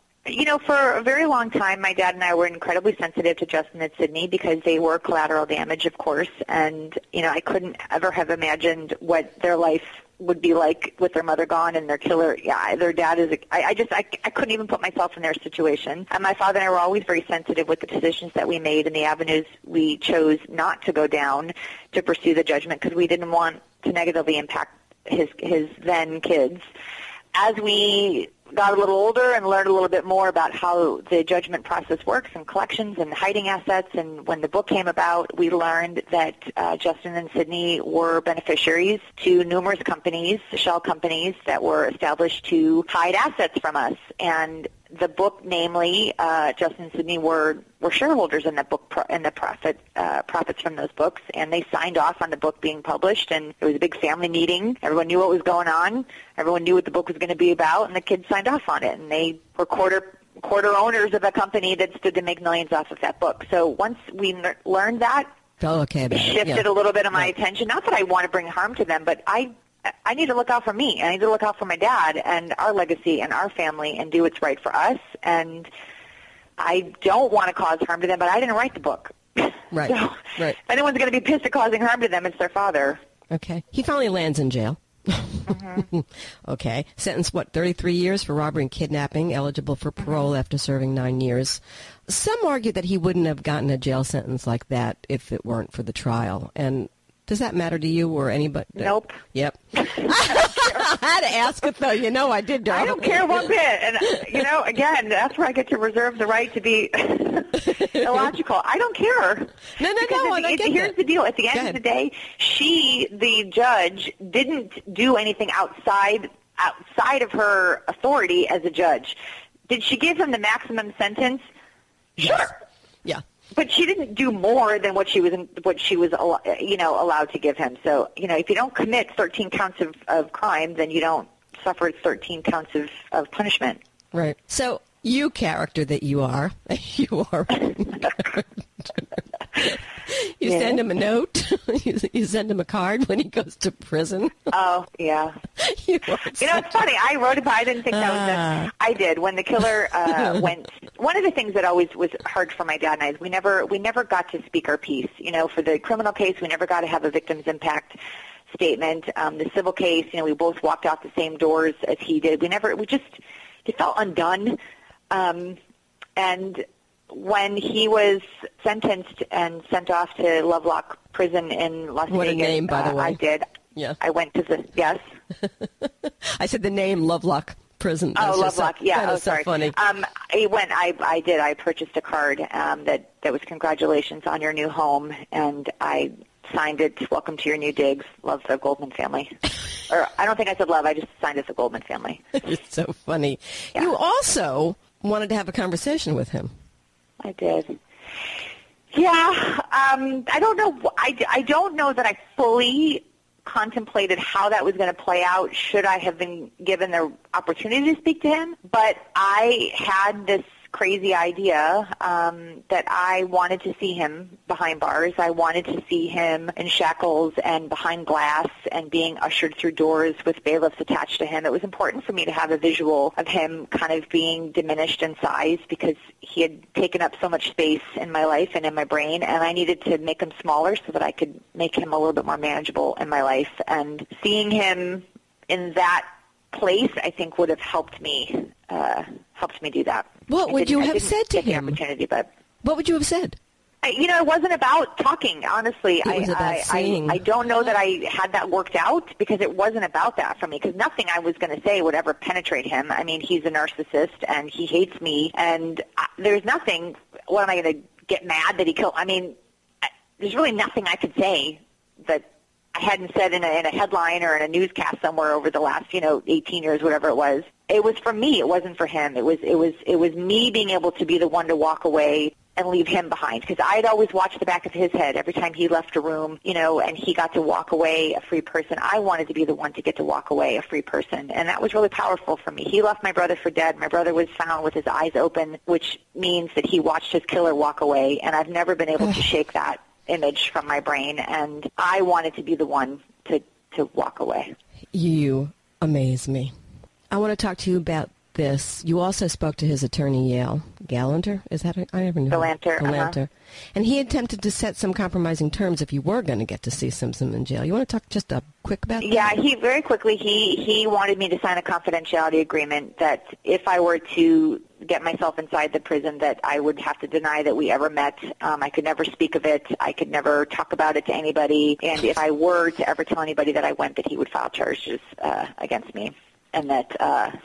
for a very long time, my dad and I were incredibly sensitive to Justin and Sydney because they were collateral damage, of course. And, I couldn't ever have imagined what their life would be like with their mother gone and their killer. Yeah, their dad is. I couldn't even put myself in their situation. And my father and I were always very sensitive with the decisions that we made and the avenues we chose not to go down to pursue the judgment because we didn't want to negatively impact his then kids. As we got a little older and learned a little bit more about how the judgment process works and collections and hiding assets, and when the book came about, we learned that Justin and Sydney were beneficiaries to numerous companies, shell companies, that were established to hide assets from us. And the book, namely, Justin and Sydney were shareholders in that book, in the profits from those books, and they signed off on the book being published, and it was a big family meeting. Everyone knew what was going on. Everyone knew what the book was going to be about, and the kids signed off on it, and they were quarter owners of a company that stood to make millions off of that book. So once we learned that, it shifted a little bit of my attention. Not that I want to bring harm to them, but I need to look out for me. I need to look out for my dad and our legacy and our family and do what's right for us. And I don't want to cause harm to them, but I didn't write the book. Right. So if anyone's going to be pissed at causing harm to them, it's their father. Okay. He finally lands in jail. Mm-hmm. Okay. Sentenced, 33 years for robbery and kidnapping, eligible for parole after serving 9 years. Some argue that he wouldn't have gotten a jail sentence like that if it weren't for the trial. And does that matter to you or anybody? Nope. Yep. I had to ask it, though. I did. I don't care one bit. And, again, that's where I get to reserve the right to be illogical. I don't care. No. Here's the deal. At the end of the day, the judge, didn't do anything outside of her authority as a judge. Did she give him the maximum sentence? Yes. Sure. Yeah. But she didn't do more than what she was allowed to give him. So, if you don't commit 13 counts of crime, then you don't suffer 13 counts of punishment. Right. So, you character that you are, you send him a note, you send him a card when he goes to prison. Oh, yeah. It's funny. I wrote about it. I didn't think that was I did. When the killer went, one of the things that always was hard for my dad and I is we never got to speak our piece. For the criminal case, we never got to have a victim's impact statement. The civil case, we both walked out the same doors as he did. He felt undone. And when he was sentenced and sent off to Lovelock Prison in Las Vegas. What a name, by the way. I did. Yeah. I went to yes. I said the name Lovelock Prison. Oh, Lovelock. Yeah. Sorry. Funny. I did. I purchased a card that was congratulations on your new home, and I signed it, welcome to your new digs, love the Goldman family. Or I don't think I said love, I just signed it the Goldman family. It's so funny. Yeah. You also wanted to have a conversation with him. I did. Yeah, I don't know. I don't know that I fully contemplated how that was going to play out should I have been given the opportunity to speak to him. But I had this crazy idea that I wanted to see him behind bars. I wanted to see him in shackles and behind glass and being ushered through doors with bailiffs attached to him. It was important for me to have a visual of him kind of being diminished in size because he had taken up so much space in my life and in my brain, and I needed to make him smaller so that I could make him a little bit more manageable in my life. And seeing him in that place, I think, would have helped me do that. What would you have said to him? Opportunity, but what would you have said? It wasn't about talking, honestly. It was about seeing. I don't know that I had that worked out because it wasn't about that for me, because nothing I was going to say would ever penetrate him. I mean, he's a narcissist, and he hates me, and there's nothing, what am I going to get mad that he killed? I mean, there's really nothing I could say that I hadn't said in a headline or in a newscast somewhere over the last, 18 years, whatever it was. It was for me. It wasn't for him. It was me being able to be the one to walk away and leave him behind, because I had always watched the back of his head every time he left a room, and he got to walk away a free person. I wanted to be the one to get to walk away a free person, and that was really powerful for me. He left my brother for dead. My brother was found with his eyes open, which means that he watched his killer walk away, and I've never been able to shake that image from my brain, and I wanted to be the one to walk away. You amaze me. I want to talk to you about this. You also spoke to his attorney, Yale Galanter. Is that I never knew. Galanter. And he attempted to set some compromising terms if you were going to get to see Simpson in jail. You want to talk just a quick about that? Yeah, he very quickly he wanted me to sign a confidentiality agreement that if I were to get myself inside the prison, that I would have to deny that we ever met. I could never speak of it. I could never talk about it to anybody. And if I were to ever tell anybody that I went, that he would file charges against me. And that,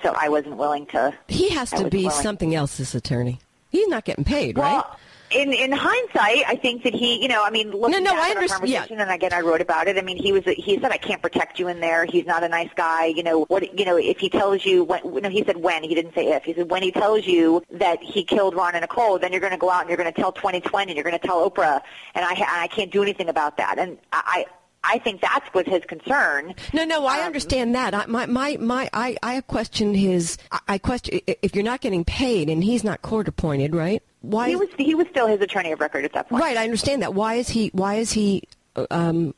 so I wasn't willing to. He has to be something else, this attorney. He's not getting paid, right? Well, in hindsight, I think that he, looking back at our conversation, and again, I wrote about it. I mean, he said, I can't protect you in there. He's not a nice guy. If he tells you, he said when, he didn't say if. He said when he tells you that he killed Ron and Nicole, then you're going to go out and you're going to tell 2020 and you're going to tell Oprah, and I can't do anything about that. And I think that's was his concern. No, I understand that. I question his. I question if you're not getting paid and he's not court appointed, right? Why he was still his attorney of record at that point. Right, I understand that. Why is he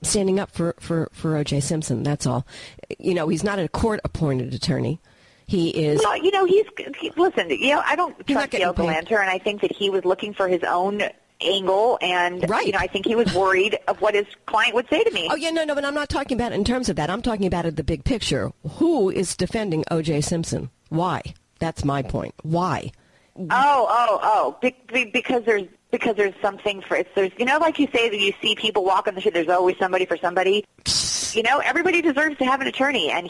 standing up for O.J. Simpson? That's all. He's not a court appointed attorney. He is. Well, listen. I don't trust Yale Galanter, and I think that he was looking for his own angle, and right. I think he was worried of what his client would say to me. Oh yeah, no, but I'm not talking about it in terms of that. I'm talking about it the big picture. Who is defending O.J. Simpson? Why? That's my point. Why? Because there's something for it. There's like you say that you see people walk on the street. There's always somebody for somebody. Everybody deserves to have an attorney, and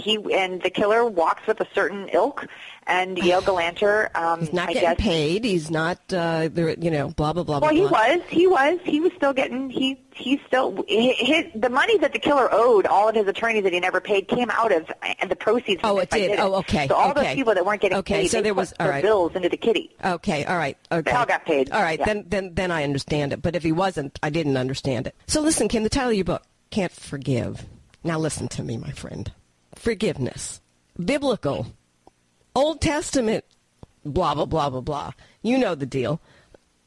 the killer walks with a certain ilk. And Yale Galanter, he's not getting paid. He's not, blah blah blah. Well, blah. He was still getting. The money that the killer owed all of his attorneys that he never paid came out of the proceeds. Oh, it did. Oh, okay. So all those people that weren't getting paid, so they put their bills into the kitty. Okay, all right. Okay. They all got paid. All right, yeah. then I understand it. But if he wasn't, I didn't understand it. So listen, Kim, the title of your book, Can't Forgive. Now listen to me, my friend. Forgiveness. Biblical. Old Testament. Blah, blah, blah, blah, blah. You know the deal.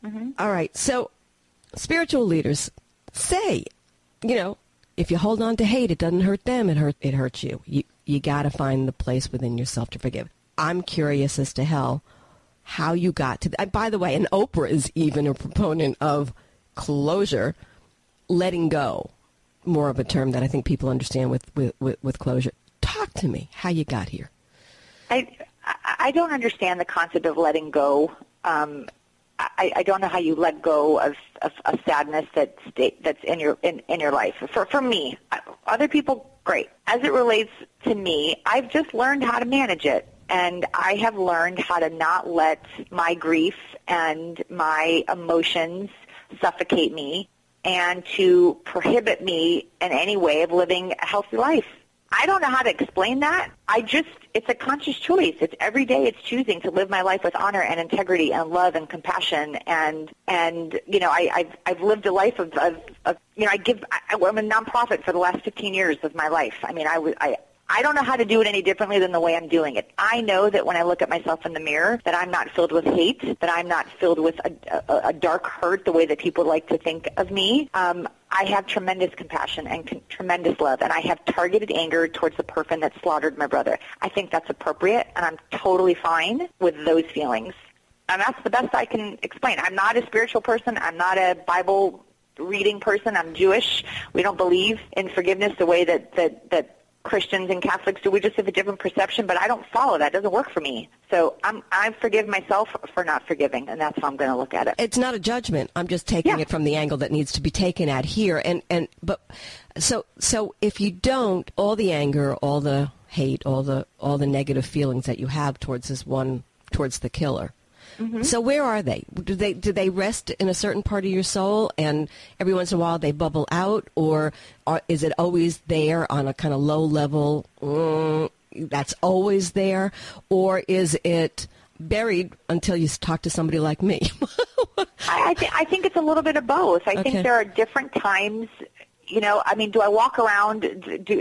Mm-hmm. All right. So spiritual leaders say, if you hold on to hate, it doesn't hurt them. It hurts you. You got to find the place within yourself to forgive. I'm curious as to how you got to that. By the way, and Oprah is even a proponent of closure, letting go. More of a term that I think people understand with closure. Talk to me how you got here. I don't understand the concept of letting go. I don't know how you let go of a sadness that's in your life. For me, other people, great. As it relates to me, I've just learned how to manage it, and I have learned how to not let my grief and my emotions suffocate me, and to prohibit me in any way of living a healthy life. I don't know how to explain that. It's a conscious choice. It's every day it's choosing to live my life with honor and integrity and love and compassion. And I've lived a life of I'm a nonprofit for the last 15 years of my life. I mean, I don't know how to do it any differently than the way I'm doing it. I know that when I look at myself in the mirror, that I'm not filled with hate, that I'm not filled with a dark hurt the way that people like to think of me. I have tremendous compassion and tremendous love, and I have targeted anger towards the person that slaughtered my brother. I think that's appropriate, and I'm totally fine with those feelings. And that's the best I can explain. I'm not a spiritual person. I'm not a Bible reading person. I'm Jewish. We don't believe in forgiveness the way that Christians and Catholics do. We just have a different perception, but I don't follow that. It doesn't work for me. So I forgive myself for not forgiving, and that's how I'm going to look at it. It's not a judgment. I'm just taking it from the angle that needs to be taken at here. So if you don't, all the anger, all the hate, all the negative feelings that you have towards the killer. Mm-hmm. So where are they? Do they rest in a certain part of your soul, and every once in a while they bubble out, or is it always there on a kind of low level? That's always there, or is it buried until you talk to somebody like me? I think it's a little bit of both. I think there are different times. Do I walk around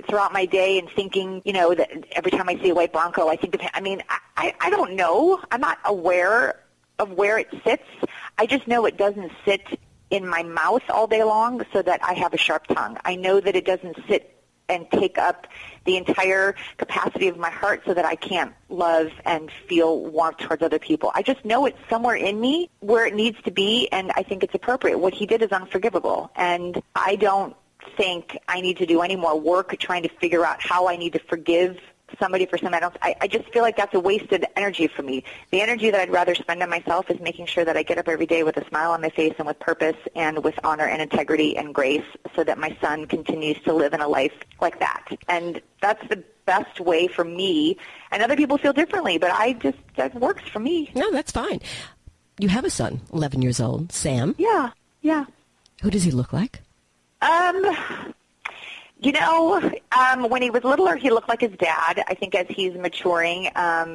throughout my day and thinking, that every time I see a white Bronco, I think of him? I don't know. I'm not aware of where it sits. I just know it doesn't sit in my mouth all day long so that I have a sharp tongue. I know that it doesn't sit and take up the entire capacity of my heart so that I can't love and feel warmth towards other people. I just know it's somewhere in me where it needs to be, and I think it's appropriate. What he did is unforgivable, and I don't think I need to do any more work trying to figure out how I need to forgive somebody for something else. I just feel like that's a wasted energy for me. The energy that I'd rather spend on myself is making sure that I get up every day with a smile on my face and with purpose and with honor and integrity and grace so that my son continues to live in a life like that. And that's the best way for me. And other people feel differently, but that works for me. No, that's fine. You have a son, 11 years old, Sam. Yeah. Who does he look like? When he was littler, he looked like his dad. I think as he's maturing,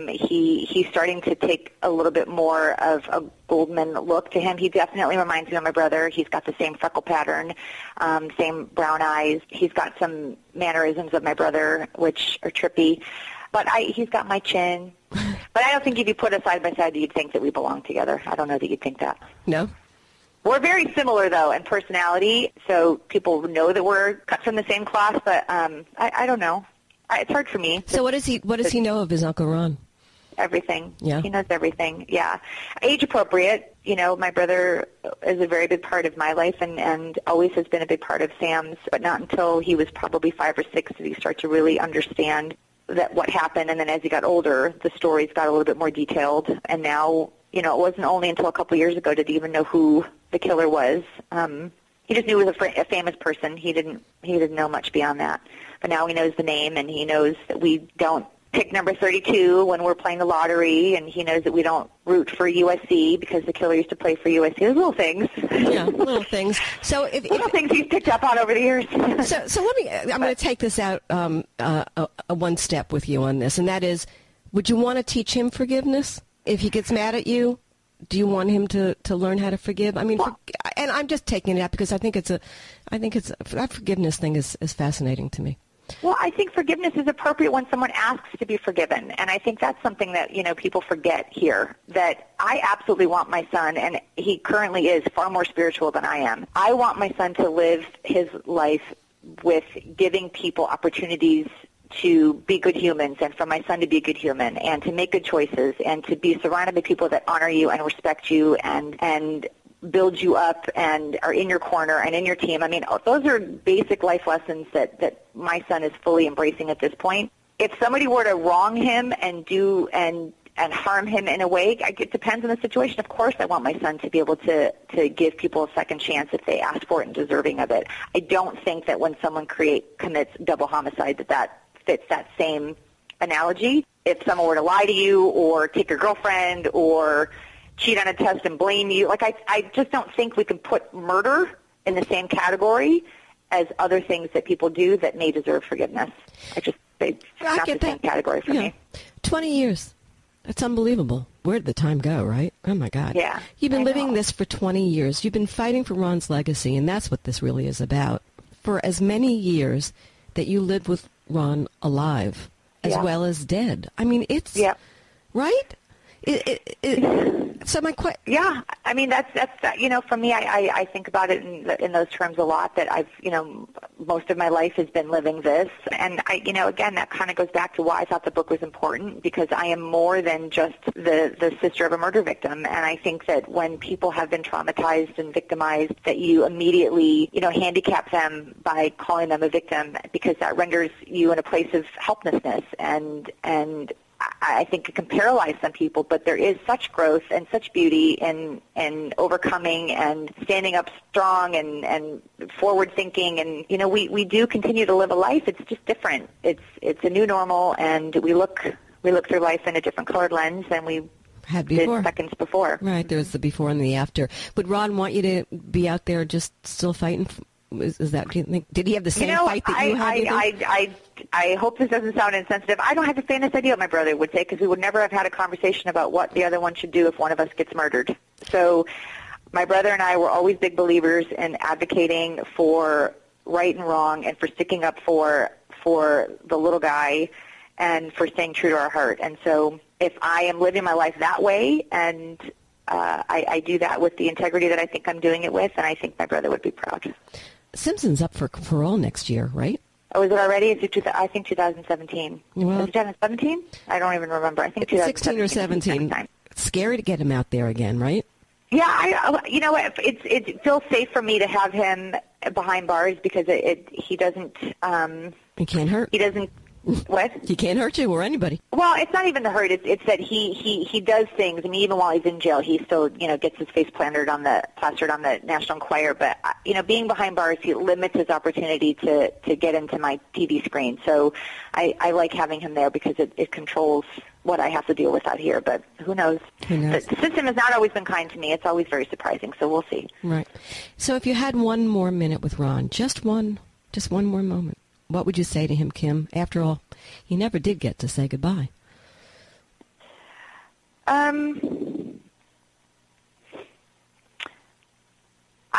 he's starting to take a little bit more of a Goldman look to him. He definitely reminds me of my brother. He's got the same freckle pattern, same brown eyes. He's got some mannerisms of my brother, which are trippy. But he's got my chin. But I don't think if you put us side by side, you'd think that we belong together. I don't know that you'd think that. No? We're very similar, though, in personality, so people know that we're cut from the same cloth, but I don't know. It's hard for me. So what does he know of his Uncle Ron? Everything. Yeah. He knows everything, yeah. Age appropriate. My brother is a very big part of my life and always has been a big part of Sam's, but not until he was probably 5 or 6 did he start to really understand that what happened, and then as he got older, the stories got a little bit more detailed, and now, it wasn't only until a couple years ago did he even know who the killer was. He just knew he was a famous person. He didn't know much beyond that. But now he knows the name, and he knows that we don't pick number 32 when we're playing the lottery, and he knows that we don't root for USC because the killer used to play for USC. Those little things. Yeah, little things. So little things he's picked up on over the years. So I'm going to take this out one step with you on this, and that is, would you want to teach him forgiveness? If he gets mad at you, do you want him to learn how to forgive? I mean, and I'm just taking it out because I think that forgiveness thing is fascinating to me. Well, I think forgiveness is appropriate when someone asks to be forgiven, and I think that's something that people forget here. That I absolutely want my son, and he currently is far more spiritual than I am. I want my son to live his life with giving people opportunities to be good humans, and for my son to be a good human and to make good choices and to be surrounded by people that honor you and respect you and build you up and are in your corner and in your team. I mean, those are basic life lessons that my son is fully embracing at this point. If somebody were to wrong him and harm him in a way, it depends on the situation. Of course, I want my son to be able to give people a second chance if they ask for it and deserving of it. I don't think that when someone commits double homicide that fits that same analogy. If someone were to lie to you or take your girlfriend or cheat on a test and blame you, I just don't think we can put murder in the same category as other things that people do that may deserve forgiveness. It's not the same category for me. 20 years. That's unbelievable. Where did the time go, right? Oh, my God. Yeah. You've been living this for 20 years. You've been fighting for Ron's legacy, and that's what this really is about. For as many years that you lived with Ron alive as well as dead. I mean, it's right. So my question. Yeah, I mean that's for me. I think about it in those terms a lot. That I've most of my life has been living this, and again that kind of goes back to why I thought the book was important, because I am more than just the sister of a murder victim, and I think that when people have been traumatized and victimized, that you immediately handicap them by calling them a victim, because that renders you in a place of helplessness and I think it can paralyze some people, but there is such growth and such beauty in overcoming and standing up strong and forward thinking. And, we do continue to live a life. It's just different. It's a new normal, and we look through life in a different colored lens than we had before. Did seconds before. Right. There's the before and the after. Would Ron want you to be out there just still fighting? Is that, do you think, did he have the same fight that you had? I hope this doesn't sound insensitive. I don't have the faintest idea what my brother would say, because we would never have had a conversation about what the other one should do if one of us gets murdered. So my brother and I were always big believers in advocating for right and wrong and for sticking up for the little guy and for staying true to our heart. And so if I am living my life that way and I do that with the integrity that I think I'm doing it with, and I think my brother would be proud. Simpson's up for parole next year, right? Oh, is it already? I think 2017. Well, is it 2017? I don't even remember. I think 2017 16 or 17. It's scary to get him out there again, right? Yeah, you know what? It feels safe for me to have him behind bars because he doesn't. He can't hurt. He doesn't. What? He can't hurt you or anybody. Well, it's not even the hurt. It's that he does things. I mean, even while he's in jail, he still gets his face plastered on the National Enquirer. But being behind bars, he limits his opportunity to get into my TV screen. So I like having him there because it controls what I have to deal with out here. But who knows? Who knows? The system has not always been kind to me. It's always very surprising. So we'll see. Right. So if you had one more minute with Ron, just one more moment, what would you say to him, Kim? After all, he never did get to say goodbye. I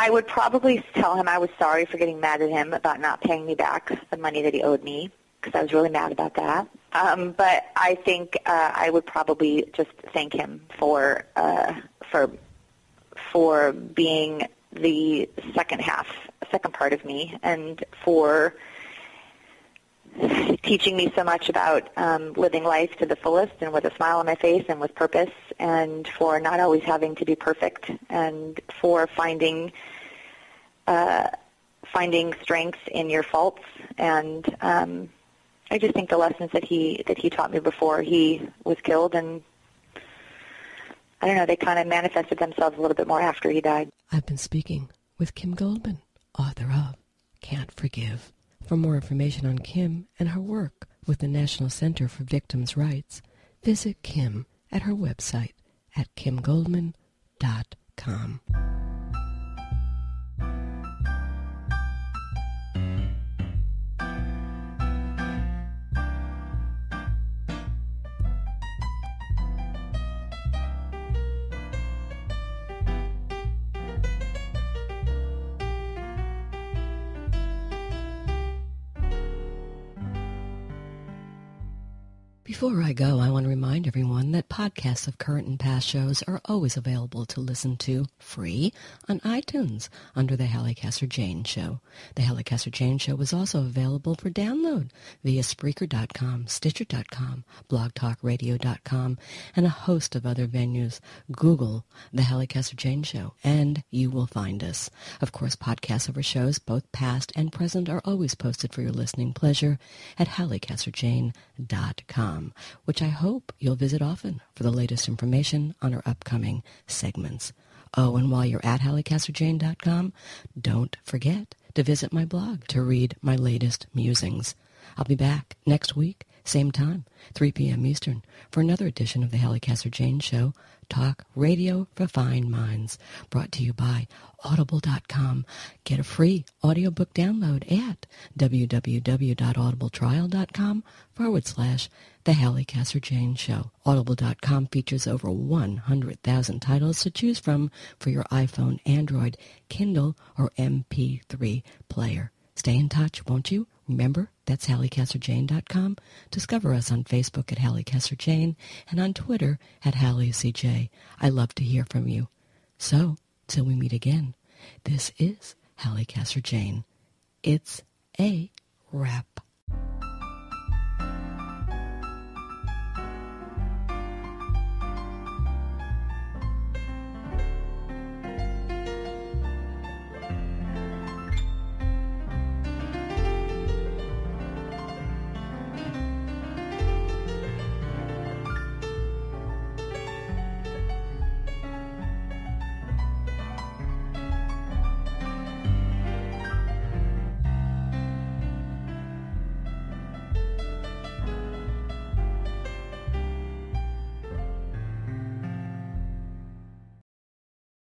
would probably tell him I was sorry for getting mad at him about not paying me back the money that he owed me, because I was really mad about that. But I think I would probably just thank him for being the second part of me, and for teaching me so much about living life to the fullest and with a smile on my face and with purpose, and for not always having to be perfect, and for finding strength in your faults. And I just think the lessons that he taught me before he was killed, and I don't know, they kind of manifested themselves a little bit more after he died. I've been speaking with Kim Goldman, author of Can't Forgive. For more information on Kim and her work with the National Center for Victims' Rights, visit Kim at her website at kimgoldman.com. Before I go, I want to remind everyone that podcasts of current and past shows are always available to listen to free on iTunes under The Halli Casser-Jayne Show. The Halli Casser-Jayne Show is also available for download via Spreaker.com, Stitcher.com, BlogTalkRadio.com, and a host of other venues. Google The Halli Casser-Jayne Show, and you will find us. Of course, podcasts of our shows, both past and present, are always posted for your listening pleasure at HalliCasser-Jayne.com, which I hope you'll visit often for the latest information on our upcoming segments. Oh, and while you're at HalliCasser-Jayne.com, don't forget to visit my blog to read my latest musings. I'll be back next week, same time, 3 p.m. Eastern, for another edition of the Halli Casser-Jayne Show, Talk Radio for Fine Minds, brought to you by Audible.com. Get a free audiobook download at www.audibletrial.com/The Halli Casser-Jayne Show. Audible.com features over 100,000 titles to choose from for your iPhone, Android, Kindle, or MP3 player. Stay in touch, won't you? Remember, that's HalliCasser-Jayne.com. Discover us on Facebook at Halli Casser-Jayne and on Twitter at HalliCJ. I love to hear from you. So, till we meet again, this is Halli Casser-Jayne. It's a wrap.